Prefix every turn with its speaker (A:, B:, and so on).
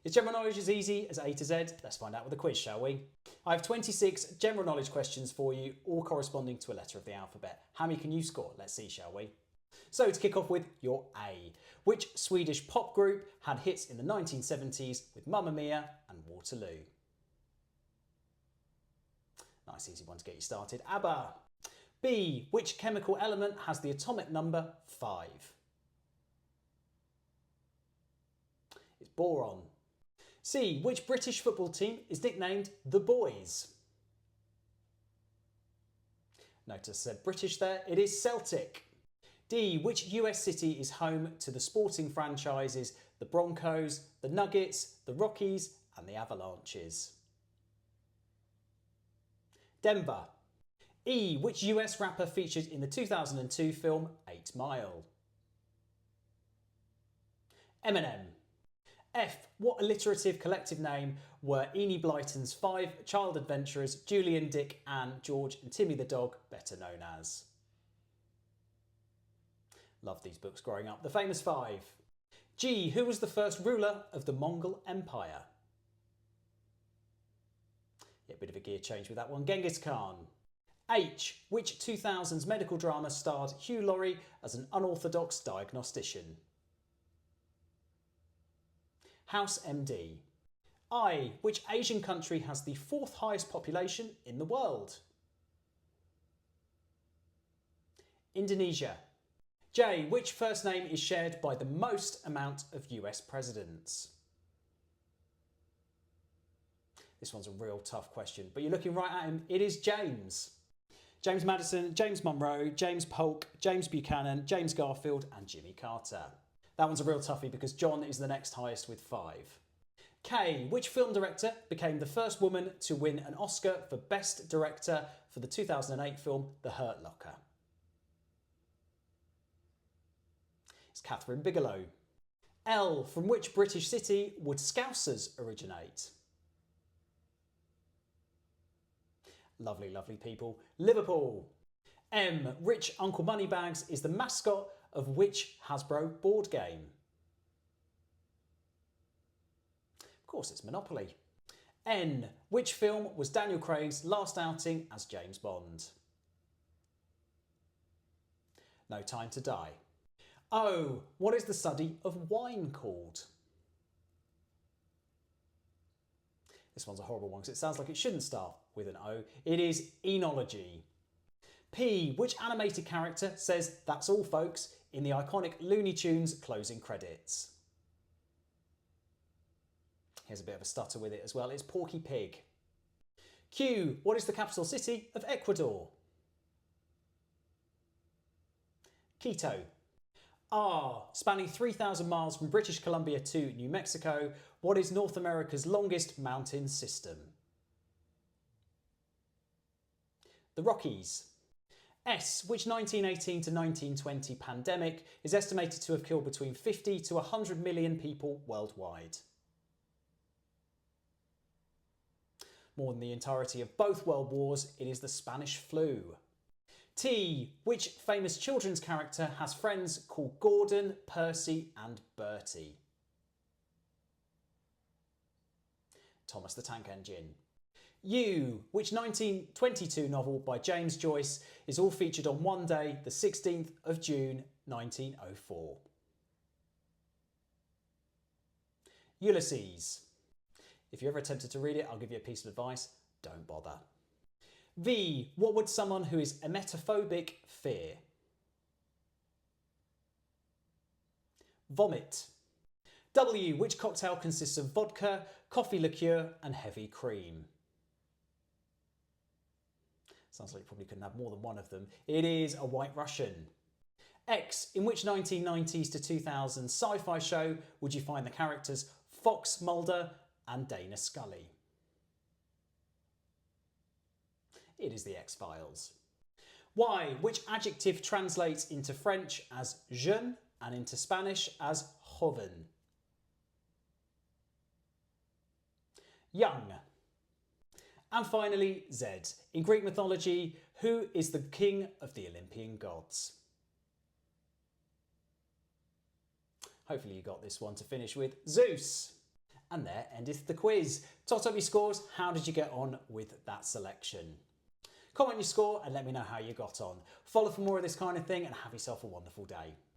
A: Is general knowledge as easy as A to Z? Let's find out with a quiz, shall we? I have 26 general knowledge questions for you, all corresponding to a letter of the alphabet. How many can you score? Let's see, shall we? So to kick off with your A. Which Swedish pop group had hits in the 1970s with Mamma Mia and Waterloo? Nice easy one to get you started. ABBA. B. Which chemical element has the atomic number 5? It's boron. C. Which British football team is nicknamed the Boys? Notice I said British there. It is Celtic. D. Which US city is home to the sporting franchises the Broncos, the Nuggets, the Rockies and the Avalanches? Denver. E. Which US rapper featured in the 2002 film 8 Mile? Eminem. F. What alliterative collective name were Enid Blyton's 5 child adventurers Julian, Dick, Anne, George and Timmy the dog better known as? Loved these books growing up. The Famous Five. G. Who was the first ruler of the Mongol Empire? Yeah, a bit of a gear change with that one. Genghis Khan. H. Which 2000s medical drama starred Hugh Laurie as an unorthodox diagnostician? House MD. I. Which Asian country has the 4th highest population in the world? Indonesia. J. Which first name is shared by the most amount of US presidents? This one's a real tough question, but you're looking right at him. It is James. James Madison, James Monroe, James Polk, James Buchanan, James Garfield and Jimmy Carter. That one's a real toughie because John is the next highest with 5. K. Which film director became the first woman to win an Oscar for Best Director for the 2008 film The Hurt Locker? It's Catherine Bigelow. L. From which British city would Scousers originate? Lovely, lovely people. Liverpool. M. Rich Uncle Moneybags is the mascot of which Hasbro board game? Of course, it's Monopoly. N. Which film was Daniel Craig's last outing as James Bond? No Time to Die. O. What is the study of wine called? This one's a horrible one because it sounds like it shouldn't start with an O. It is enology. P. Which animated character says "That's all, folks" in the iconic Looney Tunes closing credits? Here's a bit of a stutter with it as well. It's Porky Pig. Q. What is the capital city of Ecuador? Quito. R. Spanning 3,000 miles from British Columbia to New Mexico, what is North America's longest mountain system? The Rockies. S. Which 1918 to 1920 pandemic is estimated to have killed between 50 to 100 million people worldwide? More than the entirety of both world wars, it is the Spanish flu. T. Which famous children's character has friends called Gordon, Percy and Bertie? Thomas the Tank Engine. U. Which 1922 novel by James Joyce is all featured on one day, the 16th of June 1904? Ulysses. If you're ever tempted to read it, I'll give you a piece of advice. Don't bother. V. What would someone who is emetophobic fear? Vomit. W. Which cocktail consists of vodka, coffee liqueur and heavy cream? Sounds like you probably couldn't have more than one of them. It is a White Russian. X. In which 1990s to 2000s sci-fi show would you find the characters Fox Mulder and Dana Scully? It is the X-Files. Y. Which adjective translates into French as jeune and into Spanish as joven? Young. And finally, Z. In Greek mythology, who is the king of the Olympian gods? Hopefully you got this one to finish with. Zeus. And there endeth the quiz. Tot up your scores. How did you get on with that selection? Comment your score and let me know how you got on. Follow for more of this kind of thing and have yourself a wonderful day.